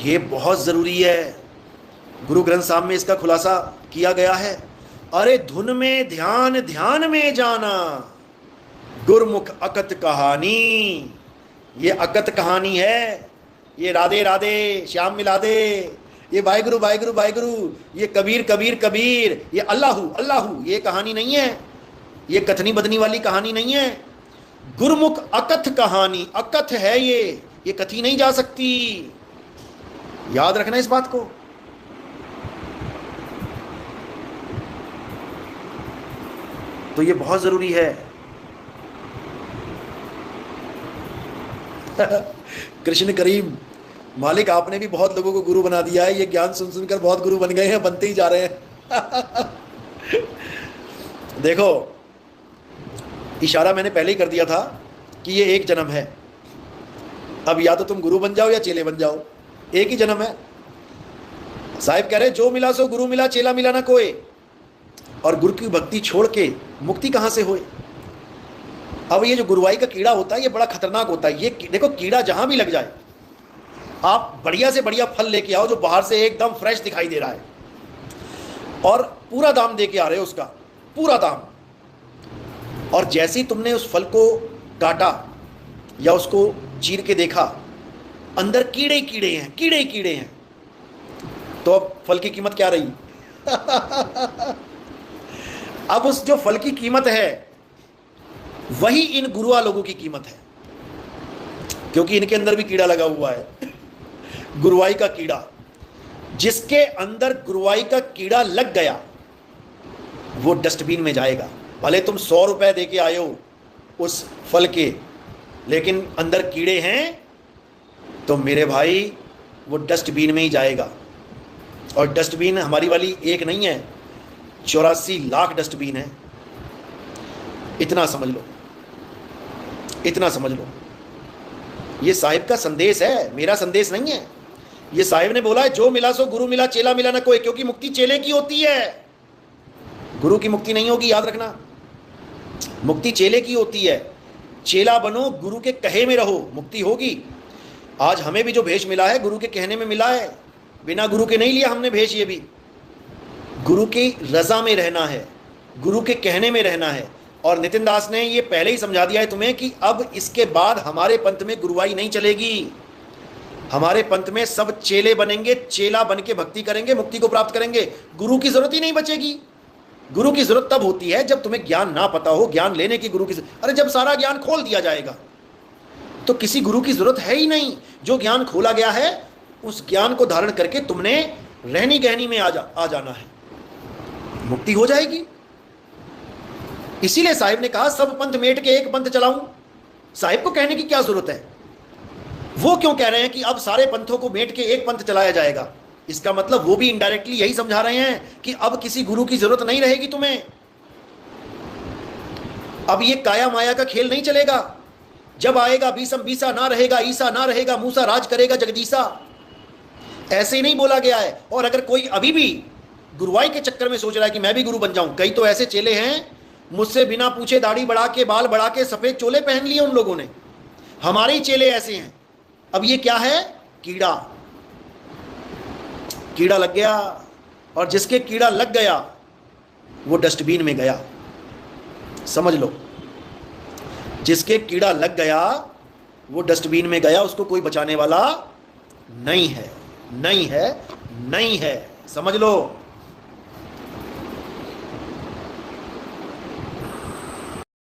ये बहुत ज़रूरी है। गुरु ग्रंथ साहब में इसका खुलासा किया गया है। अरे धुन में ध्यान, ध्यान में जाना, गुरमुख अकत कहानी। ये अकत कहानी है, ये राधे राधे श्याम मिला दे, ये वाहिगुरु वाहिगुरु वाहिगुरु, ये कबीर कबीर कबीर, ये अल्लाहू अल्लाहू, ये कहानी नहीं है, ये कथनी बदनी वाली कहानी नहीं है। गुरमुख अकथ कहानी, अकथ है ये कथी नहीं जा सकती। याद रखना इस बात को। तो ये बहुत जरूरी है। कृष्ण करीम, मालिक आपने भी बहुत लोगों को गुरु बना दिया है। ये ज्ञान सुन सुनकर बहुत गुरु बन गए हैं, बनते ही जा रहे हैं। देखो, इशारा मैंने पहले ही कर दिया था कि ये एक जन्म है। अब या तो तुम गुरु बन जाओ या चेले बन जाओ, एक ही जन्म है। साहिब कह रहे जो मिला सो गुरु मिला, चेला मिला ना कोई। और गुरु की भक्ति छोड़ के मुक्ति कहां से होए। अब ये जो गुरुवाई का कीड़ा होता है ये बड़ा खतरनाक होता है। ये देखो, कीड़ा जहां भी लग जाए, आप बढ़िया से बढ़िया फल लेके आओ जो बाहर से एकदम फ्रेश दिखाई दे रहा है, और पूरा दाम दे के आ रहे हो उसका, पूरा दाम। और जैसे ही तुमने उस फल को काटा या उसको चीर के देखा, अंदर कीड़े ही कीड़े हैं, कीड़े ही कीड़े हैं, तो अब फल की कीमत क्या रही। अब उस जो फल की कीमत है वही इन गुरुआ लोगों की कीमत है, क्योंकि इनके अंदर भी कीड़ा लगा हुआ है। गुरुवाई का कीड़ा, जिसके अंदर गुरुवाई का कीड़ा लग गया वो डस्टबिन में जाएगा। भले तुम 100 रुपए दे के आए हो उस फल के, लेकिन अंदर कीड़े हैं तो मेरे भाई वो डस्टबिन में ही जाएगा। और डस्टबिन हमारी वाली एक नहीं है, 84 लाख डस्टबिन है। इतना समझ लो, इतना समझ लो। ये साहिब का संदेश है, मेरा संदेश नहीं है। ये साहिब ने बोला है जो मिला सो गुरु मिला, चेला मिला ना कोई, क्योंकि मुक्ति चेले की होती है, गुरु की मुक्ति नहीं होगी। याद रखना, मुक्ति चेले की होती है। चेला बनो, गुरु के कहे में रहो, मुक्ति होगी। आज हमें भी जो भेष मिला है गुरु के कहने में मिला है, बिना गुरु के नहीं लिया हमने भेष। ये भी गुरु की रजा में रहना है, गुरु के कहने में रहना है। और नितिन दास ने ये पहले ही समझा दिया है तुम्हें कि अब इसके बाद हमारे पंथ में गुरुवाई नहीं चलेगी। हमारे पंथ में सब चेले बनेंगे, चेला बन के भक्ति करेंगे, मुक्ति को प्राप्त करेंगे। गुरु की जरूरत ही नहीं बचेगी। गुरु की जरूरत तब होती है जब तुम्हें ज्ञान ना पता हो, ज्ञान लेने की गुरु की। अरे जब सारा ज्ञान खोल दिया जाएगा तो किसी गुरु की जरूरत है ही नहीं। जो ज्ञान खोला गया है उस ज्ञान को धारण करके तुमने रहनी गहनी में आ जाना है, मुक्ति हो जाएगी। इसीलिए साहिब ने कहा सब पंथ मेट के एक पंथ चलाऊं। साहिब को कहने की क्या जरूरत है। वो क्यों कह रहे हैं कि अब सारे पंथों को मेट के एक पंथ चलाया जाएगा। इसका मतलब वो भी इनडायरेक्टली यही समझा रहे हैं कि अब किसी गुरु की जरूरत नहीं रहेगी तुम्हें। अब ये काया माया का खेल नहीं चलेगा। जब आएगा बीसम बीसा, ना रहेगा ईसा, ना रहेगा मूसा, राज करेगा जगदीसा। ऐसे ही नहीं बोला गया है। और अगर कोई अभी भी गुरुवाई के चक्कर में सोच रहा है कि मैं भी गुरु बन जाऊं, कई तो ऐसे चेले हैं मुझसे बिना पूछे दाढ़ी बढ़ा के, बाल बढ़ा के, सफेद चोले पहन लिए उन लोगों ने। हमारे ही चेले ऐसे हैं। अब ये क्या है, कीड़ा। कीड़ा लग गया, और जिसके कीड़ा लग गया वो डस्टबिन में गया। समझ लो, जिसके कीड़ा लग गया वो डस्टबिन में गया, उसको कोई बचाने वाला नहीं है, नहीं है, नहीं है। समझ लो।